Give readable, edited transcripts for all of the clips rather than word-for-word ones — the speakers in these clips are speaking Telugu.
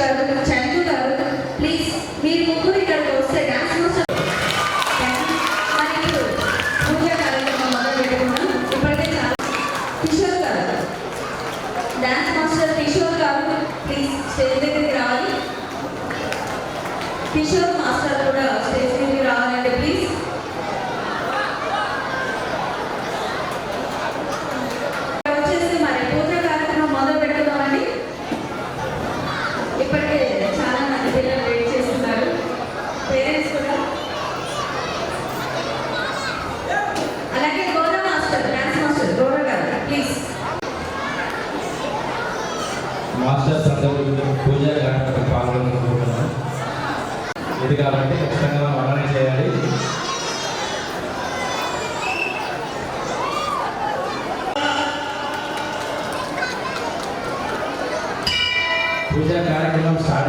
గారు, చందు గారు, ప్లీజ్ మీరు ముగ్గురు ఇక్కడికి వస్తే డాన్స్ మాస్టర్ మరియు పూజ కార్యక్రమం మొదలు పెట్టుకున్నాం. ఇప్పటికే చాలా కిషోర్ గారు, డాన్స్ మాస్టర్ కిషోర్ గారు ప్లీజ్ స్టేజ్ దగ్గరికి రావాలి. కిషోర్ మాస్టర్ కూడా స్టేజ్ దగ్గరికి రావాలంటే ప్లీజ్. వచ్చేసి మరి పూజ కార్యక్రమం మొదలు పెట్టుకున్నామండి. ఇప్పటికే చాలా మంది పిల్లలు వెయిట్ చేస్తున్నారు, పేరెంట్స్ కూడా. అలాగే గౌరవ మాస్టర్, డాన్స్ మాస్టర్ గౌరవ గారు ప్లీజ్. మాస్టర్స్ అందరూ పూజా కార్యక్రమం పాల్గొనుకుంటున్నాం. ఇది కాబట్టి ఖచ్చితంగా అలానే చేయాలి. పూజా కార్యక్రమం స్టార్ట్.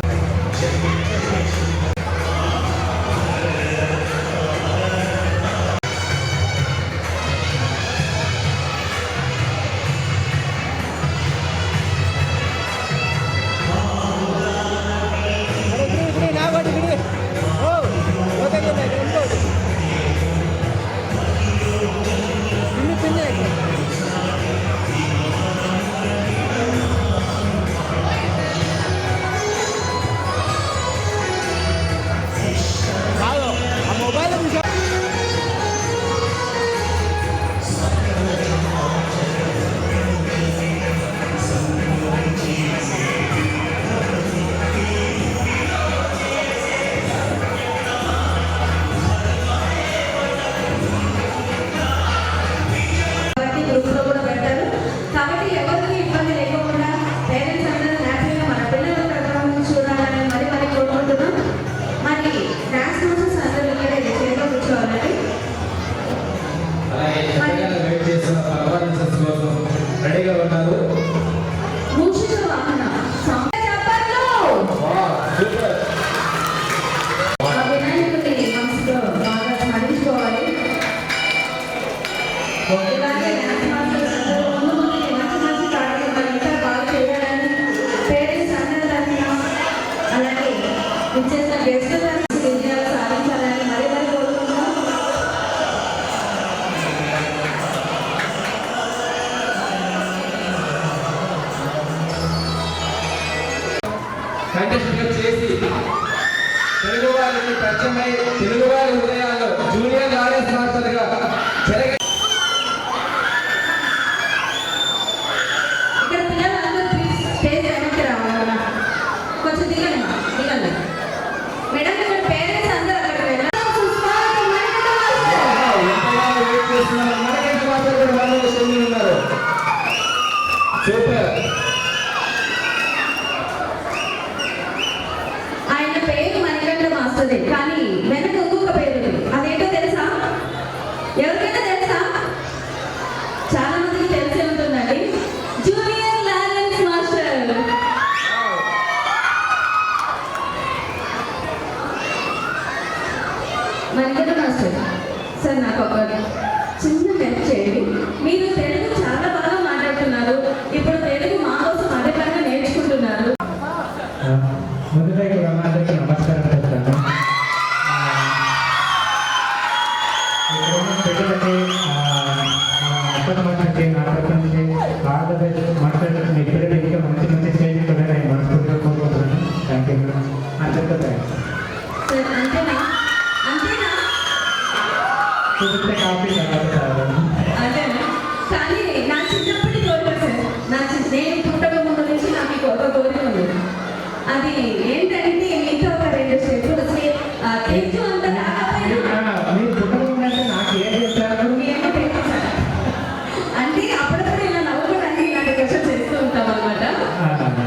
రెడీగా ఉన్నారు. కంటెస్ట్గా చేసి తెలుగు వారికి పరిచయమై తెలుగు వారి హృదయాల్లో జూనియర్ డాన్స్ మాస్టర్గా ఇక్కడ పిల్లలందరూ ప్లీజ్ స్టేజ్ వెనక్కి రావాలి. కొంచెం దిగండి దిగండి మేడం. ఇక్కడ పేరెంట్స్ అందరూ అక్కడికి వెళ్ళాలి. ఆయన పేరు మణికంఠ మాస్టర్దే, కానీ వెనక ఇంకొక పేరు ఉంది. అదేంటో తెలుసా? ఎవరికైనా తెలుసా? చాలా మందికి తెలిసే ఉంటుందండి. Junior Lawrence master. Manikanta master sir, నాకు ఒక చిన్న హెల్ప్ చేయండి. మీరు తెలుగు చాలా బాగా మాట్లాడుతున్నారు. ఇప్పుడు తెలుగు మా కోసం అధికంగా నేర్చుకుంటున్నారు. ముందుగా అందరికీ నమస్కారం చెప్తాను. పెద్దలకి అప్పటి నా తరఫు నుంచి ఆంధ్రప్రదేశ్ మాట్లాడుతున్న ఇప్పుడే ఇంకా మంచి మంచి స్టేజ్ కూడా నేను మనస్ఫూర్తిగా కోరుకుంటున్నాను. Thank you madam. అందరితో చూపిస్తే కాపీ అంతేనా? కానీ నా చిన్నప్పటి కోరిక సార్, నేను పుట్టక ముందు నుంచి నాకు ఒక కోరిక ఉంది. అది ఏంటంటే మీతో ఒక 2 స్టెప్పులు తెలుసు అంత నాకు ఏం చేస్తారు అంటే అప్పుడప్పుడు ఇలా నవ్వుకోవడానికి ఇలాంటి క్వశ్చన్ చేస్తూ ఉంటాం అనమాట.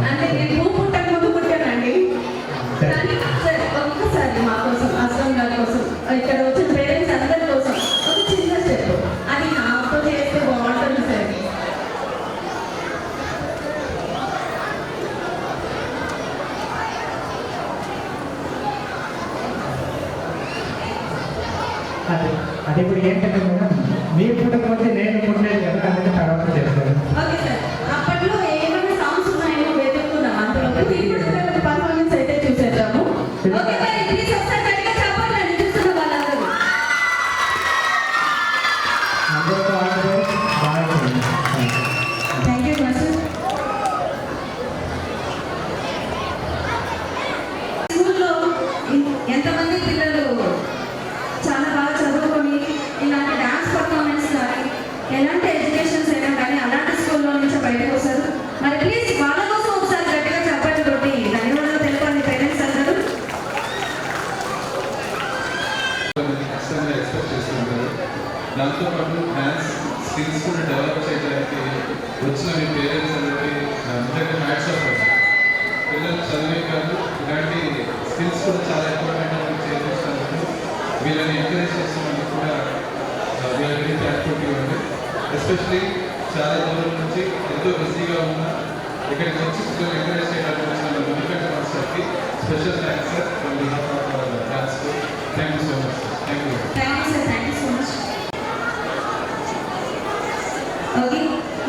అంటే నేను పుట్టక ముందు పుట్టానండి. కానీ సార్ ఒక్కసారి మా కోసం, అస్లం గారి కోసం, ఇక్కడ వచ్చిన పేరెంట్స్ అందరి కోసం ఒక చిన్న స్టెప్ అది నాతో చేస్తే బాగుంటుంది సార్. అది ఇప్పుడు ఏంటంటే మేడం, మీరు పుట్టకపోతే నేను పుట్టలేదు కదా, అందుకే తర్వాత చేస్తాను. Okay sir. అప్పట్లో ఏమైనా సాంగ్స్ ఉన్నాయేమో వెతుక్కున్నాం. అందులో ఇప్పుడు పర్ఫార్మెన్స్ ఎస్పెషలీ చాలా దూరం నుంచి ఎంతో బిజీగా ఉన్న ఇక్కడికి వచ్చి పిల్లలు ఎంకరేజ్ చేయడానికి వచ్చిన మణికంఠ మాస్టర్కి special thanks sir on behalf of our dance school. Thank you so much sir. Thank you. Thank you sir, thank you so much. Okay,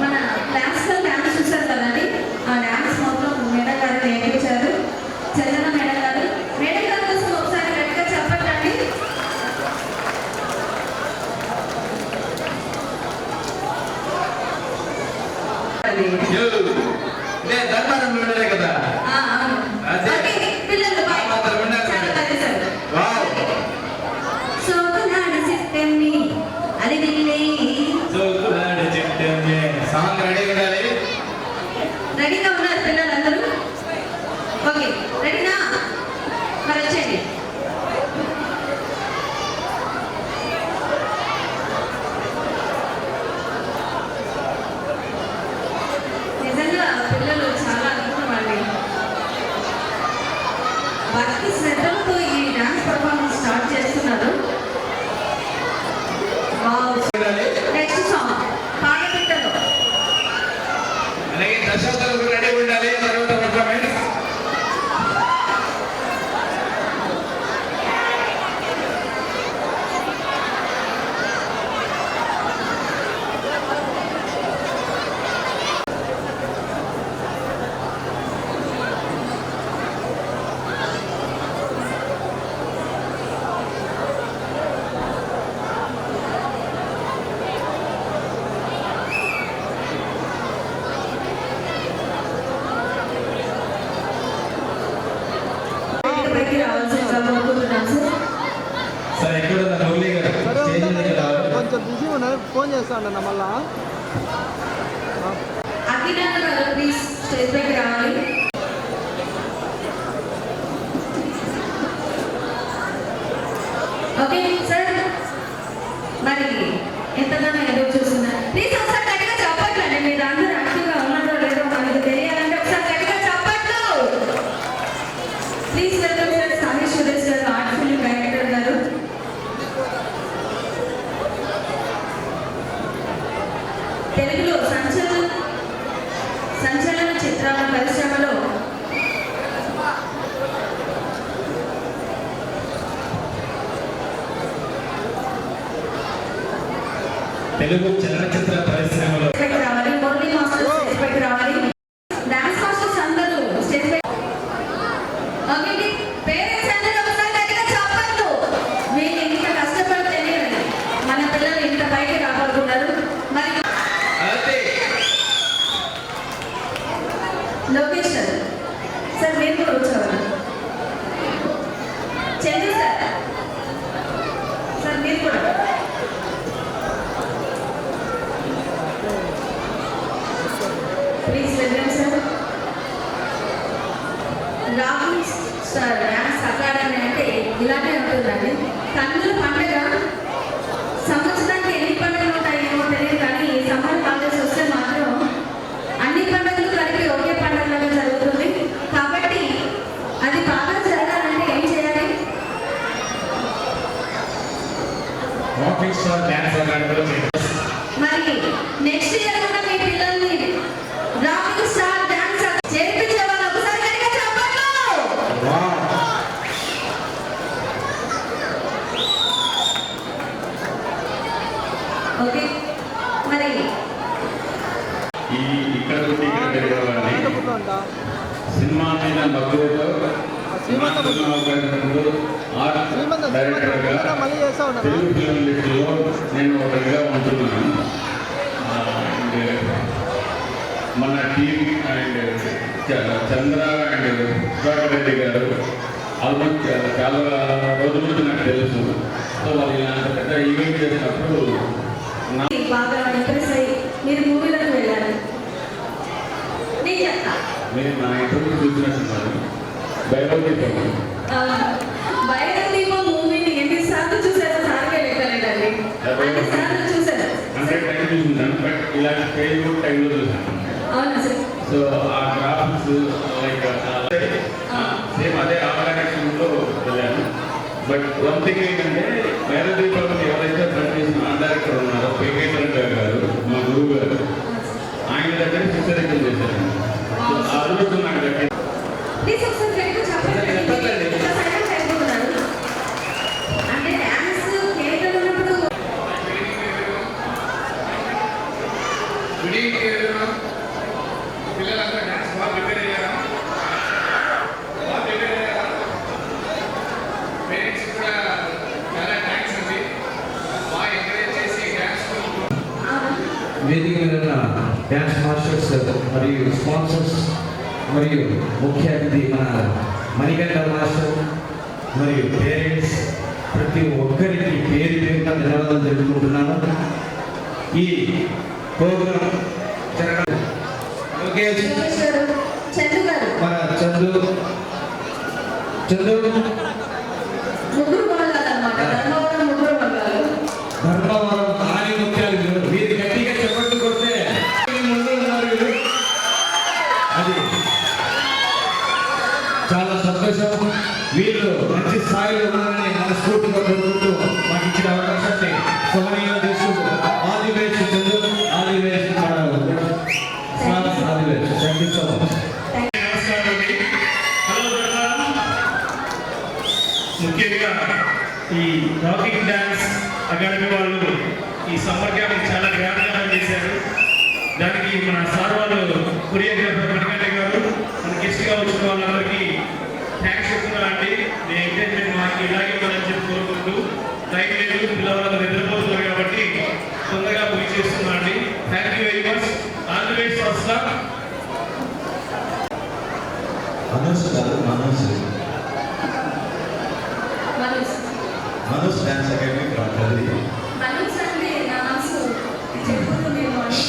మన క్లాసికల్ డ్యాన్స్ చూసారు కదండి, ఆ డ్యాన్స్ మొత్తం మేడం గారు నేర్పించారు. చందన మేడం గారు, మేడం గారి కోసం ఒకసారి గట్టిగా చెప్పండి. ధర్మారంలో ఉండలే కదా. అవును. ఓకే, పిల్లలు బాయ్. చాలా బాగా సార్. సోకులాడి సిస్టమ్ని అది దిల్లే. సాంగ్ రెడీ ఉండాలి. రెడీగా ఉన్నారు పిల్లలందరూ? ఓకే, రెడీనా? మరి వచ్చేయండి. నిజంగా పిల్లలు చాలా అద్భుతమండి. భక్తి శ్రద్ధలతో ఈ డాన్స్ పర్ఫార్మెన్స్ స్టార్ట్ చేస్తున్నారు. నెక్స్ట్ సాంగ్ పాడబిట్టలు. అలాగే దశావతారాలు రెడీ ఉండాలి. తర్వాత పర్ఫార్మెన్స్. పైకి రావాల్సిందిగా కోరుకుంటున్నాను సార్. సార్ ఎక్కడ ఉన్నారు? మురళి గారు స్టేజ్ మీదకి రావాలి. కొంచెం బిజీ ఉన్నారు, ఫోన్ చేస్తాను అన్న మళ్ళా. అఖిలాంధ్ర గారు ప్లీజ్ స్టేజ్ పైకి రావాలి. ఓకే సార్, మరి ఎంతగానో ఎదురు చూస్తున్నారు. ప్లీజ్ ఒకసారి గట్టిగా చెప్పట్లండి. మీరు అందరూ యాక్టివ్గా ఉన్నారో లేదో మనకు తెలియాలంటే ఒకసారి గట్టిగా చెప్పట్లు. Please welcome sir Sai Suresh garu, art film director గారు. తెలుగులో సంచలన చిత్రాల పరిశ్రమలో తెలుగు చలనచిత్ర పరిశ్రమలో పైకి రావాలి. మురళీ మాస్టర్ స్టేజ్ పైకి రావాలి. డాన్స్ మాస్టర్స్ అందరూ స్టేజ్ పై. ఓకే, పేరెంట్స్ అందరూ ఒకసారి గట్టిగా చెప్పట్లు. వీళ్ళు ఇంత కష్టపడితేనే మన పిల్లలు ఇంత పైకి రాగలుగుతారు. మరి లోకేష్ సార్, సార్ మీరు కూడా వచ్చేవారు. చంద్ర సార్, సార్ మీరు కూడా. Please welcome sir. Rahul sir dance academy అంటే ఇలానే ఉంటుందండి. కన్నుల పండుగ సంవత్సరానికి ఎన్ని పండుగలు ఉంటాయేమో తెలియదు, కానీ సమ్మర్ హాలిడేస్ వస్తే మాత్రం అన్ని పండుగలు కలిపి ఒకే పండుగలాగా జరుగుతుంది. కాబట్టి అది బాగా జరగాలంటే ఏం చేయాలి? వాకింగ్ స్టార్ డాన్స్ అకాడమీలో మరి నెక్స్ట్ ఇయర్ కూడా మీ పిల్లల్ని రాకింగ్ స్టార్ డాన్స్ చేర్పించే వాళ్ళు ఒకసారి గట్టిగా చెప్పండి. ఓకే, మరి ఇక్కడ నుండి ఇక్కడ పెరిగేవాడిని. సినిమా మీద మగ్గుతో ఆర్ట్ డైరెక్టర్గా మళ్ళీ చేస్తా ఉన్నాను. తెలుగు ఫిల్మ్ లిస్టులో నేను ఒకటిగా ఉంటున్నాను. మన team and Chandra and Sudhakar Reddy గారు ఆల్మోస్ట్ చాలా రోజుల నుంచి నాకు తెలుసు. సో వాళ్ళు ఇలాంటి పెద్ద ఈవెంట్ చేసినప్పుడు బాగా ఇంప్రెస్ అయ్యి మీరు మూవీలకు వెళ్ళారు. నేను చెప్తా, మీరు నా ఇంటర్వ్యూ చూసినట్టున్నారు. భైరవదీపం భైరవదీపం మూవీని ఎన్నిసార్లు చూసారో సార్కే లెక్కలేదండి. అన్నిసార్లు చూసారు. 100 టైమ్స్ చూసింటాను, బట్ ఇలాంటి ఫేస్బుక్ టైంలో చూసాను. అవునా సార్? సో ఆ గ్రాఫిక్స్ లైక్ సేమ్ అదే ఆర్గనైజేషన్లో వెళ్ళాను. బట్ వన్ థింగ్ ఏంటంటే మేరదీపం ఎవరైతే ఫ్రంట్ చేసిన ఆర్ట్ డైరెక్టర్ ఉన్నారో వెంకటేశ్వర గారు మా గురువు గారు ఆయన దగ్గర శిక్షణ చేశారండి. సో ఆ రోజు నాకు దగ్గర ప్లీజ్ ఒకసారి గట్టిగా చెప్పండి. ఇంత సైలెంట్ అయిపోతున్నారు. అంటే డ్యాన్స్ థియేటర్ ఉన్నప్పుడు గుడ్ ఈవినింగ్ ఎవరీవన్. పిల్లలంతా డాన్స్ బాగా ప్రిపేర్ అయ్యారా? బాగా ప్రిపేర్ అయ్యారా? పేరెంట్స్ కూడా చాలా థ్యాంక్స్ అండి. బాగా ఎంకరేజ్ చేసి డాన్స్ వేదిక మీద ఉన్న డ్యాన్స్ మాస్టర్స్ మరియు స్పాన్సర్స్ మరియు ముఖ్య అతిథి మన మణికంఠ మాస్టర్ మరియు పేరెంట్స్ ప్రతి ఒక్కరికి పేరు పేరున ధన్యవాదాలు తెలుపుకుంటున్నాను. ఈ ప్రోగ్రాం జరగడం ఓకే. యోగేష్ గారు, చందు గారు మన చందు ముగ్గురు కొనగాలన్నమాట. ధర్మవరం ముగ్గురు కొనగాలు. ధర్మవరం ఆని ముత్యాలు వీరి గట్టిగా చెప్పట్టు కొడితే ముందు ఉన్నారు వీరు. అది చాలా సంతోషం. వీళ్ళు మంచి స్థాయిలో ఉన్నారని మనస్ఫూర్తిగా కోరుకుంటూ మాకు ఇచ్చిన అవకాశాన్ని సోమనీయం చేసుకుంటూ all the best Chandu, all the best all the best. Thank you so much. నమస్కారం అండి. Hello brother. ముఖ్యంగా ఈ రాకింగ్ డ్యాన్స్ అకాడమీ వాళ్ళు ఈ సమ్మర్ క్యాంప్ చాలా గ్రాండ్గా చేశారు. దానికి మన సార్ వాళ్ళు కొరియోగ్రాఫర్ మణికంఠ గారు మన గెస్ట్గా వచ్చిన వాళ్ళందరికీ థ్యాంక్స్ చెప్తున్నా అండి. మీ ఎంకరేజ్మెంట్ మాకు ఇలాగే ఉండాలని చెప్పి కోరుకుంటూ టైం లేదు, పిల్లవాళ్ళు నిద్రపోతున్నారు కాబట్టి తొందరగా పూర్తి చేస్తున్నా అండి. Thank you very much. All the best for star. Manoj గారు మనోజ్ డ్యాన్స్ అకాడమీ కదిరి. మనోజ్ అంటే నా మనసు చెప్పుకుంటుందేమో అని.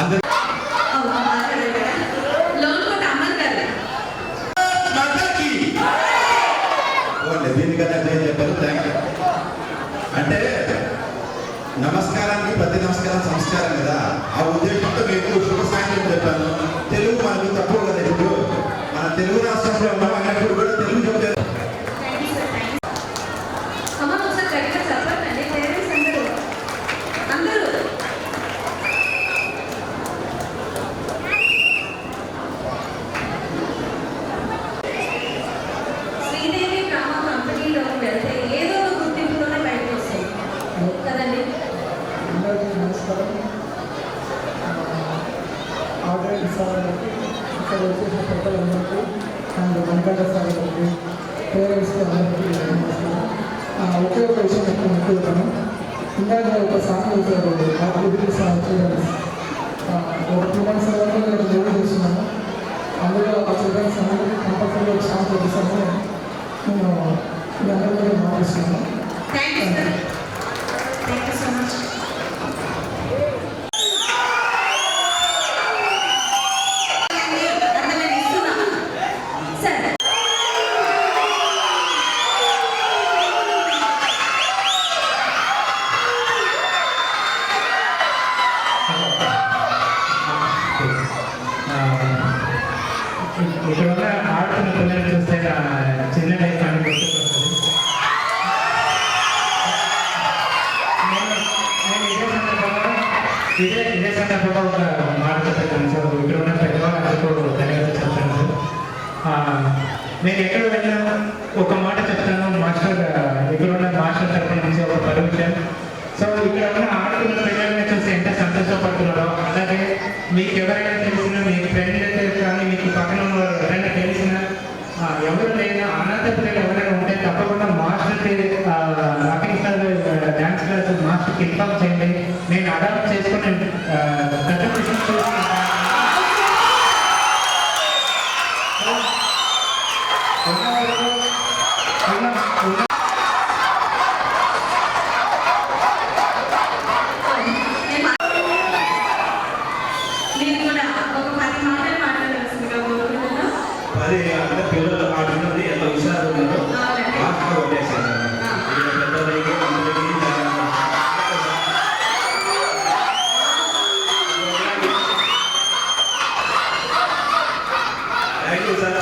అందరూ లోన్ కూడా అమ్మరు కదా. దీనికన్నా నేను చెప్పారు. Thank you. అంటే నమస్కారానికి ప్రతి నమస్కారం సంస్కారం కదా, ఆ ఉద్దేశంతో మీకు శుభ సాయంత్రం చెప్పాను. తెలుగు మనకు తక్కువ కదా, ఇప్పుడు మన తెలుగు రాష్ట్రంలో ఉన్నాం అన్నప్పుడు కూడా తెలుగు చెప్పలేదు. Thank you sir, thank you. అమ్మ ఒకసారి గట్టిగా చెప్పండి. పేరెంట్స్ అందరూ శ్రీదేవి డ్రామా కంపెనీలోకి వెళ్తే ఏదో ఒక గుర్తింపులోనే బయటకు వస్తుంది కదండి. అందరికీ నమస్కారం. ఆల్రెడీ సార్ గారికి, ఇక్కడ వచ్చేసిన పెద్దలందరికీ అండ్ మణికంఠ సార్ గారికి, పేరెంట్స్కి అందరికీ నమస్కారం. ఒకే ఒక విషయం ఎక్కువ ముఖ్యతాను. ఇందాక ఒక సాంగ్ వచ్చారు అభివృద్ధి చిల్డ్రన్స్. ఒక 2 months తర్వాత నేను మూవీ చేస్తున్నాను. అందులో ఆ చిల్డ్రన్స్ అందరికీ కంపల్సరీ ఒక సాంగ్ చేస్తాను. నేను మీ అందరికీ మాట్లాడుతున్నాను. Thank you sir, thank you so much. ఇక్కడ ఉన్న ఆడుతున్న పిల్లలు చూస్తే నా చిన్న లైఫ్ అని గుర్తుకొస్తుంది. నేను ఇదే సందర్భంగా ఒక మాట చెప్తాను సార్. ఇక్కడ ఉన్న పెద్దవాళ్ళందరికీ ధన్యవాదాలు చెప్తాను సార్. నేను ఎక్కడ వెళ్ళినా ఒక మాట చెప్తాను. మాస్టర్ ఇక్కడ ఉన్న మాస్టర్ తరఫున నుంచి ఒక 10 విషయాలు. సో ఇక్కడ ఉన్న ఆడుతున్న పిల్లల్ని చూసి ఎంత సంతోషపడుతున్నారో, అలాగే మీకు ఎవరైనా తెలిసిన మీ ఫ్రెండ్ కానీ మీకు పక్కన ఉన్న ఎవరైనా తెలిసిన ఎవరు లేదా అనాథ పిల్లలు ఎవరైనా ఉంటే తప్పకుండా మాస్టర్కి రాకింగ్ స్టార్ డ్యాన్స్ క్లాస్ మాస్టర్కి ఇన్ఫార్మ్ చేయండి. నేను అడాప్ట్ చేసుకుని పెద్ద విషయం చూసి మీరు కూడా ఒక 10 మాటలు మాట్లాడాల్సిందిగా కోరుకుంటున్నాను. మరి అంటే పిల్లలు ఆడుతున్నది ఎంత హుషారు ఉన్నారో అవునండి. మాస్టర్ కొట్టేసారు. పెద్దలకి అందరికీ థ్యాంక్ యూ సార్.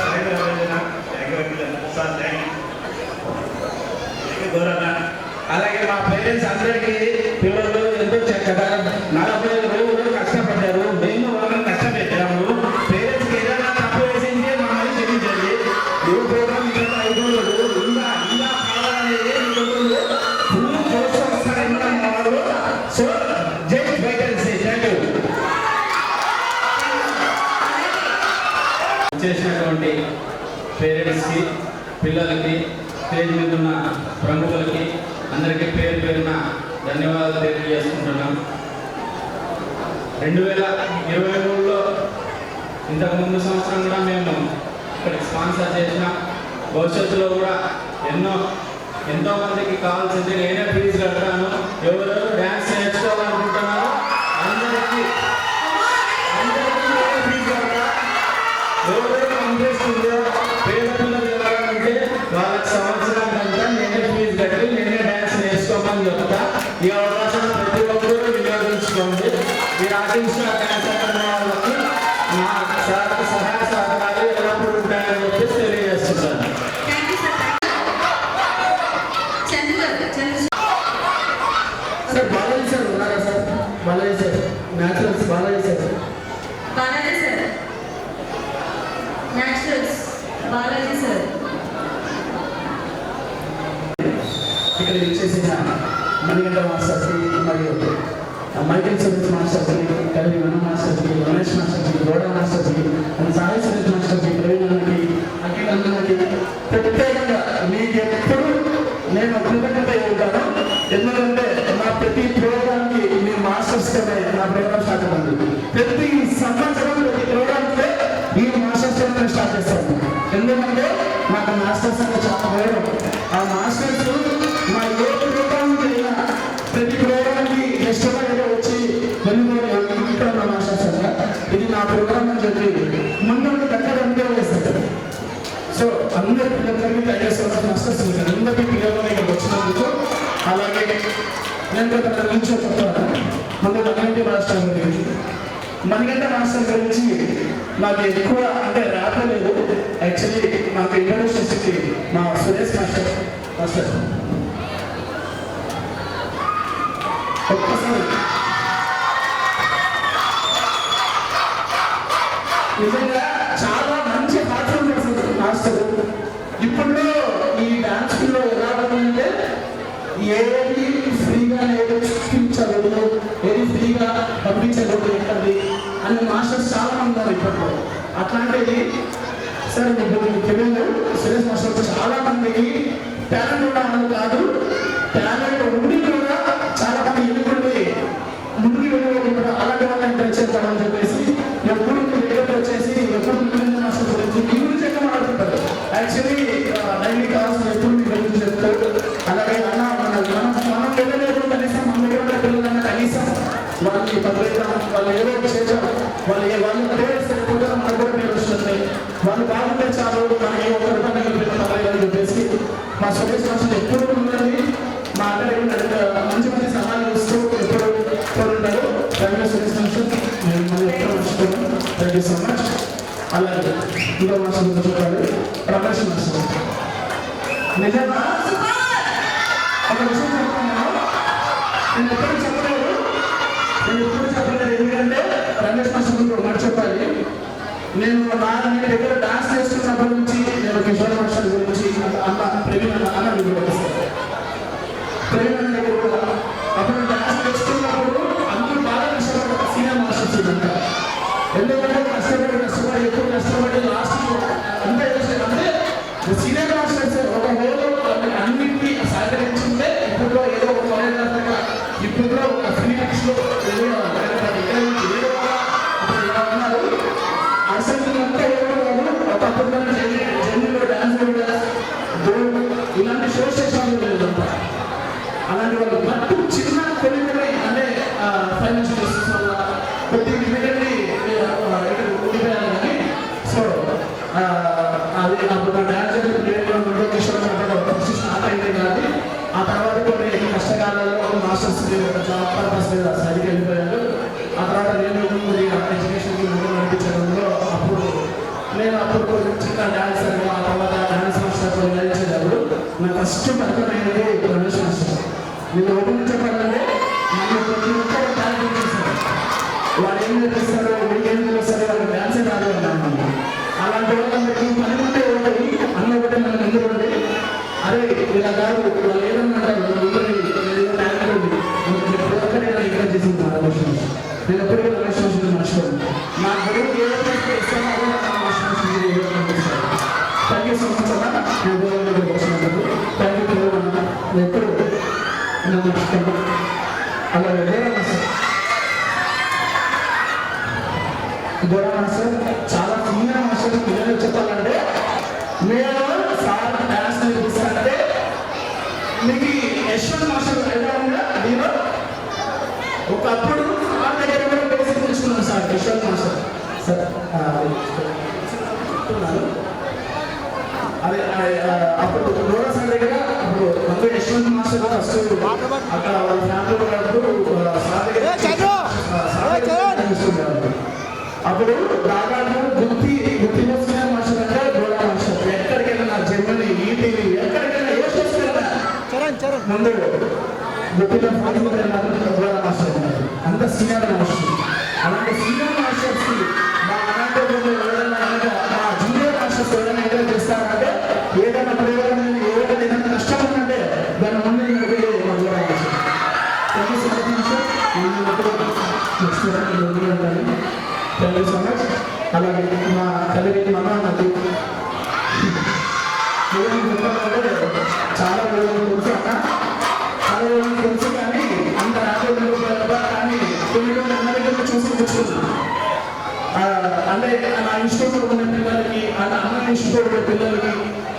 పేరెంట్స్ అందరికీ పిల్లలు ఎంతో చక్కగా 45 రోజులు కష్టపడ్డారు. మేము వాళ్ళని కష్టపెట్టాము. పేరెంట్స్కి ఏదైనా తప్పు వేసిందే మమ్మల్ని క్షమించండి. ఏ ప్రోగ్రామ్ ఇంకా 5 రోజులు ఇంకా కావాలనేది ఫుల్ జోష్ వస్తారన్నారు. So just wait and see. Thank you. చేసినటువంటి పేరెంట్స్కి, పిల్లలకి, స్టేజ్ మీద ఉన్న ప్రముఖులకి అందరికీ పేరు పేరున ధన్యవాదాలు తెలియజేసుకుంటున్నాం. 2023లో ఇంతకుముందు సంవత్సరం కూడా మేము ఇక్కడికి స్పాన్సర్ చేసిన, భవిష్యత్తులో కూడా ఎంతో మందికి కావాల్సింది నేనే ఫీజు కట్టాను. ఎవరెవరు డ్యాన్స్ నేర్చుకోవాలనుకుంటున్నారో అందరికీ ఫీజు కట్టా. ఎవరెవరు ఇంట్రెస్ట్ ఉందో పేద పిల్లలు ఎవరంటే వాళ్ళకి సంవత్సరానికంతా నేనే ఫీజు కట్టి నేనే డ్యాన్స్ నేర్చుకోమని చెప్తా. ఈ అవకాశం ప్రతి ఒక్కరూ వినియోగించుకోండి. ఈ ఆర్టిస్ట్ డ్యాన్స్ అక్కడ వాళ్ళకి నా సహాయ సహకారాలు ఎల్లప్పుడూ ఉంటాయని చెప్పేసి తెలియజేస్తున్నాను. సార్ బాలాజీ సార్ ఉన్నారా sir? Balaji sir naturals Balaji sir. Balaji sir naturals Balaji sir. ఇక్కడ ఇచ్చేసిన మణిగంట మాస్టర్కి మరియు మైకేల్ సురేష్ మాస్టర్కి, కవి వన మాస్టర్కి, రమేష్ మాస్టర్కి, గౌడ మాస్టర్కి, సాయి సురేష్ మాస్టర్కి, ప్రవీణకి, అఖిల్ అన్నకి ప్రత్యేకంగా మీకు ఎప్పుడు నేను కృతజ్ఞత ఉంటాను. ఎందుకంటే నా ప్రతి ప్రోగ్రామ్కి మీ మాస్టర్స్తోనే నా ప్రోగ్రామ్ స్టార్ట్ అవుతుంది. ప్రతి సంవత్సరం ప్రతి ప్రోగ్రామ్కే ఈ మాస్టర్స్తోనే స్టార్ట్ చేస్తాను. ఎందుకంటే నాకు మాస్టర్స్ అంటే చాలా గౌరవం. ఆ మాస్టర్స్ మా ఏ ప్రోగ్రామ్కి వెళ్ళినా ప్రతి ప్రోగ్రామ్కి ఇష్టమైన వచ్చి వెళ్ళిపోయిన మాస్టర్స్ అంట ఇది నా ప్రోగ్రామ్ అని చెప్పి ముందు దగ్గర అందరూ వేస్తారు. సో అందరి పిల్లలకి తయారు మాస్టర్స్ అందరికీ పిల్లలు ఇక్కడికి వచ్చినందుకు. అలాగే నేను గత నుంచి చెప్తాను ముందు మణిగంట మాస్టర్ గురించి. మణిగంట మాస్టర్ గురించి నాకు ఎక్కువ అంటే రావట్లేదు. యాక్చువల్లీ మాకు ఇంట్రడ్యూస్ చేసింది మా సురేష్ మాస్టర్. మాస్టర్ ఒక్కసారి నిజంగా చాలా మంచి పాత్రలు చేస్తారు మాస్టర్. ఇప్పుడు ఈ డాన్స్ లో ఎలా ఉందంటే ఏది ఫ్రీగా నేర్పించలేదు, ఏది ఫ్రీగా పంపించలేదు ఎక్కడి అని మాస్టర్స్ చాలా మంది ఉన్నారు ఇప్పట్లో. అట్లాంటిది సార్ మీకు తెలియదు, సురేష్ మాస్టర్ చాలా మందికి టాలెంట్ ఉండడం కాదు, టాలెంట్ ఉండి కూడా చాలా మంది ఎన్నుకుంటే ముందుకు వెళ్ళకుండా అలాంటి వాళ్ళని ఎంకరేజ్ చేస్తామని చెప్పేసి ఎప్పుడు దగ్గర వచ్చేసి ఎప్పుడు మాస్టర్ గురించి మీ గురించి ఎక్కువ మాట్లాడుతుంటారు. యాక్చువల్లీ డైలీ కాల్స్ ఎప్పుడు మీ గురించి చెప్తారు. అలాగే అన్న మనం వెళ్ళలేదు కనీసం మన దగ్గర పిల్లలన్నా కనీసం వాళ్ళకి పదివేద్దాం, వాళ్ళు ఏదో చేద్దాం, వాళ్ళు పేరెంట్స్ కూడా మనకు కూడా పేరు వస్తుంది. వాళ్ళు బాగుంటే చాలు, మనకి ఏ ఒక్క రూపాయలు పర్వాలేదని చెప్పేసి మా సురేష్ మాస్టర్ ఎప్పుడు ఉన్నది. మా అక్కడ మంచి మంచి సహాయాలు ఇస్తూ ఎప్పుడు ఉంటారు. Thank you Suresh master. నేను మళ్ళీ ఎక్కడ మర్చిపోయాను. Thank you so much. అలాగే ఇంకో మాస్టర్ గురించి చెప్పాలి, రమేష్ మాస్టర్. నిజంగా ఒక విషయం చెప్తాను, నేను ఎప్పుడు చెప్పలేదు. ఎందుకంటే రమేష్ మాస్టర్ గురించి ఒక మాట చెప్పాలి. నేను మీ దగ్గర డాన్స్ చేస్తున్నప్పటి నుంచి నేను కిషోర్ మాస్టర్ గురించి అన్న ప్రవీణ్ అన్న మీకు వస్తాను. ప్రవీణ్ అన్న దగ్గర కూడా అప్పుడు డాన్స్ చేస్తున్నప్పుడు అందరూ బాగా కష్టపడ్డారు. సీనియర్ మాస్టర్స్ అంతా ఎందుకంటే కష్టపడి ఎక్కువ కష్టపడి లాస్ట్ అంతా చేశారు. అంటే సీనియర్ మాస్టర్స్ ఒక హోలో అన్నింటినీ సహకరించుంటే ఇప్పుడు ఏదో ఒక కాలేజ్ ఇప్పుడు ఒక ఫిలిప్స్ లో అసలు అంతా ఒకప్పుడు జర్నీలో డాన్స్ ఇలాంటి షోస్ చేసాము. అలాంటి వాళ్ళు బట్ చిన్న కొన్ని అంటే ఫైనాన్షియల్ ఇష్యూస్ వల్ల కొద్ది ఇమీడియట్లీ ఉండిపోయాను. కానీ సో అది అప్పుడు డాన్స్ స్టార్ట్ అయింది. కానీ ఆ తర్వాత కొన్ని కష్టకాలలో మాస్టర్స్ జాబ్ పర్పస్ మీద సరిగ్గా వెళ్ళిపోయాడు. ఆ తర్వాత నేను ఎడ్యుకేషన్కి ముందు నడిపించడంలో అప్పుడు చిన్న డాన్సర్, ఆ తర్వాత డాన్స్ మాస్టర్ చేసేటప్పుడు నాకు ఫస్ట్ పరికరమైనది రమేష్ మాస్టర్. నేను ఓపెన్ నుంచి ఏం నేర్పిస్తారో ఏం తెలుస్తారో వాళ్ళకి డ్యాన్సే రాదు అన్నాను. అలాంటి వాళ్ళందరికీ పని ఉంటే ఒకటి అన్న ఒకటి మన ముందు ఉండి అరే ఇలా కాదు వాళ్ళు ఏదన్నంటారు టాలెంట్ ఉంది ఒక్కటే ఎంకరేజ్ చేసింది ఆలోచన. నేను ఎప్పటికీ ఆలోచన మర్చిపోను. నా గడువు ఏదైతే ఇస్తానో అదే నాకు ఆలోచన. థ్యాంక్ యూ సో మచ్ అన్న. నేను వచ్చినందుకు థ్యాంక్ యూ అన్న. ఎప్పుడు నన్ను అలా వెళ్ళారన్నా సార్. గోరా మాస్టర్ చాలా సీనియర్ మాస్టర్. పిల్లలు చెప్పాలంటే నేను సార్ డాన్స్ నేర్పిస్తానంటే మీకు యశ్వంత్ మాస్టర్ ఎలా ఉందా నేను ఒకప్పుడు సార్ దగ్గర కూడా బేసిక్ తెలుసుకున్నాను సార్. యశ్వంత్ మాస్టర్ సార్ అదే అప్పుడు గోరా సార్ దగ్గర అప్పుడు మందు యశ్వంత్ మాస్టర్ ఫస్ట్ అక్కడ వాళ్ళ ఫ్యామిలీ సార్ దగ్గర చూసుకున్నారు. అప్పుడు దాదాపు గుర్తి వస్తున్నారు మాస్టర్ అంటే గోరా మాస్టర్. ఎక్కడికైనా జర్మనీ ఈటీవీ ఎక్కడికైనా ఏ చూసుకున్నా ముందు గుర్తిలో గోరా మాస్టర్ ఉన్నారు. అంత సీనియర్ మాస్టర్. అలాంటి సీనియర్ మాస్టర్స్ మా అనాథ మా జూనియర్ మాస్టర్స్ ఎవరైనా ఎంకరేజ్ చేస్తారంటే ఏదైనా ప్రయోగం ఏదైనా ఏదైనా కష్టం ఉందంటే దాని ముందు మా Gora master. Thank you so much. అలాగే మా తల్లి మమ్మ నాకు చాలా తెలుసు అన్న. చాలా తెలుసు కానీ అంత రాజు కానీ కొన్ని చూసి తెచ్చుకున్నాను. అంటే నా ఇన్స్టిట్యూట్ ఉన్న పిల్లలకి అంటే అన్న ఇన్స్టిట్యూట్ ఉన్న పిల్లలకి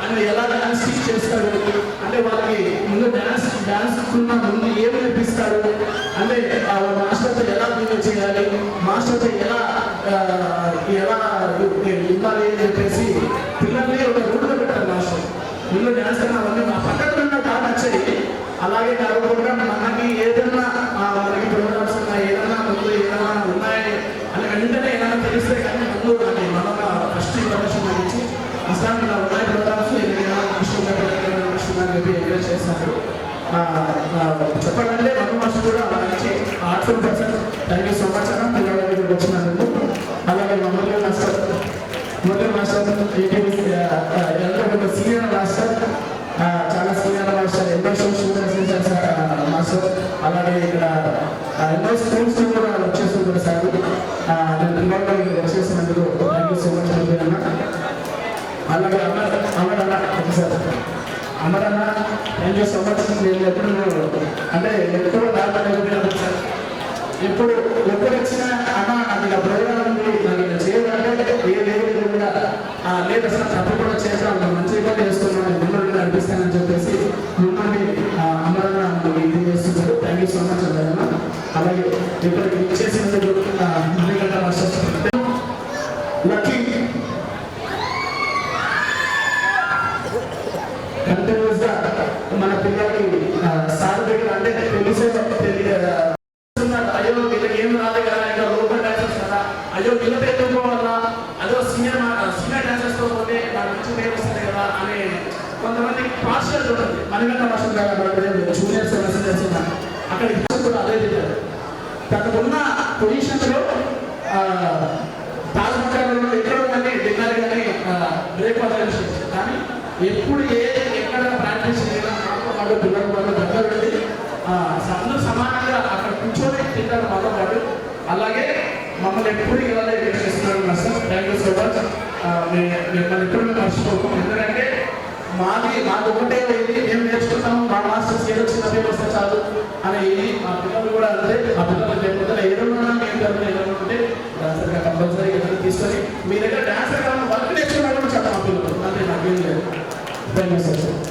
అంటే ఎలా డాన్స్ టీచ్ చేస్తాడు అంటే వాళ్ళకి ముందు డాన్స్ ముందు ఏం నేర్పిస్తాడు అంటే మాస్టర్తో ఎలా బిహేవ్ చేయాలి మాస్టర్తో ఎలా ఇవ్వాలి అని చెప్పేసి పిల్లల్ని ఒక రూట్లో పెట్టారు మాస్టర్. ముందు డాన్స్ కన్నా అవన్నీ మా పక్కన ఉన్న బాగా నచ్చాయి. అలాగే కాకుండా మనకి ఏదన్నా మనకి ప్రోగ్రామ్స్ ఉన్నాయి ఏదన్నా ముందు ఏదైనా ఉన్నాయి అని వెంటనే ఏదైనా తెలిస్తే కానీ ముందు నాకు మన ఫస్ట్ ఇన్ఫర్మేషన్ ఇచ్చి అసలు ఇలా ఉన్నాయి ప్రోగ్రామ్స్ ఏదైనా ఇష్టం చెప్పి ఎంకరేజ్ చేస్తున్నారు. చెప్పాలంటే మన మాస్టర్ కూడా మంచి artful person. Thank you so much అన్న పిల్లల దగ్గరికి వచ్చినందుకు. అలాగే మా మురళీ మాస్టర్ ఎంతో సీనియర్ మాస్టర్ చాలా సీనియర్ మాస్టర్ ఎన్నో షోస్ మాస్టర్. అలాగే ఇక్కడ ఎన్నో స్కూల్స్ కూడా వచ్చేస్తుంది సార్. నేను పిల్లలకి వచ్చేసినందుకు థ్యాంక్ యూ సో మచ్ అన్న. అలాగే Amaranna sir Amaranna thank you so much. నేను ఎప్పుడు అంటే ఎప్పుడు రాలేదు సార్. ఎప్పుడు వచ్చినా అన్న నాకు ఇలా ప్రోగ్రామ్ ఉంది నాకు ఇలా చేయాలంటే ఏ లేదు కూడా లేదు అసలు తప్పు కూడా చేస్తాను మంచిగా చేస్తున్నాను మిమ్మల్ని నడిపిస్తానని చెప్పేసి మిమ్మల్ని అమరన్న ఇది చేస్తున్నారు. థ్యాంక్ యూ సో మచ్ అన్న. అలాగే ఇక్కడికి ఇచ్చేసినందుకు లక్కీ కంటిన్యూస్ గా మన పిల్లలకి సార్ దగ్గర అంటే అయ్యో వీళ్ళకి ఏం రాదు కదా ఇంకా లోకల్ డాన్సర్స్ కదా అయ్యో వీళ్ళతో ఎత్తుకోవాలా అదో సీనియర్ డాన్సర్స్ తో పోతే నాకు మంచి పేరు వస్తుంది కదా అని కొంతమంది పార్షల్ ఉంటుంది. మనకంటే మాస్టర్ గారు జూనియర్ సీనియర్స్ అక్కడ కూడా అదే చెప్పారు. తనకున్న పొజిషన్స్ లో తాజ్మహల్లో ఎక్కడ కానీ డిన్నర్ కానీ బ్రేక్ఫాస్ట్ కానీ ఎప్పుడు ఎక్కడ ప్రాక్టీస్ చేయడం మాతో పిల్లలు వాళ్ళు దగ్గర వెళ్ళి అందరూ సమానంగా అక్కడ కూర్చొని తింటారు మాతో పాటు. అలాగే మమ్మల్ని ఎప్పుడు ఇలా చేస్తున్నారు master. Thank you so much. మిమ్మల్ని ఎప్పుడు మేము మర్చిపోతాం. ఎందుకంటే మాకు ఒకటే ఇది మేము నేర్చుకుంటాము మా మాస్టర్స్ ఏదో చిన్న పేరు వస్తే చాలు అనే ఇది మా పిల్లలు కూడా అంతే. ఆ పిల్లలు లేకపోతే ఏదన్నా మేము ఏదనుకుంటే డాన్సర్గా కంపల్సరీ ఏదైనా తీసుకొని మీ దగ్గర డాన్సర్ కావాలి వర్క్ నేర్చుకున్నా కూడా చాలా మా పిల్లలు అంటే నాకేం లేదు. Thank you sir.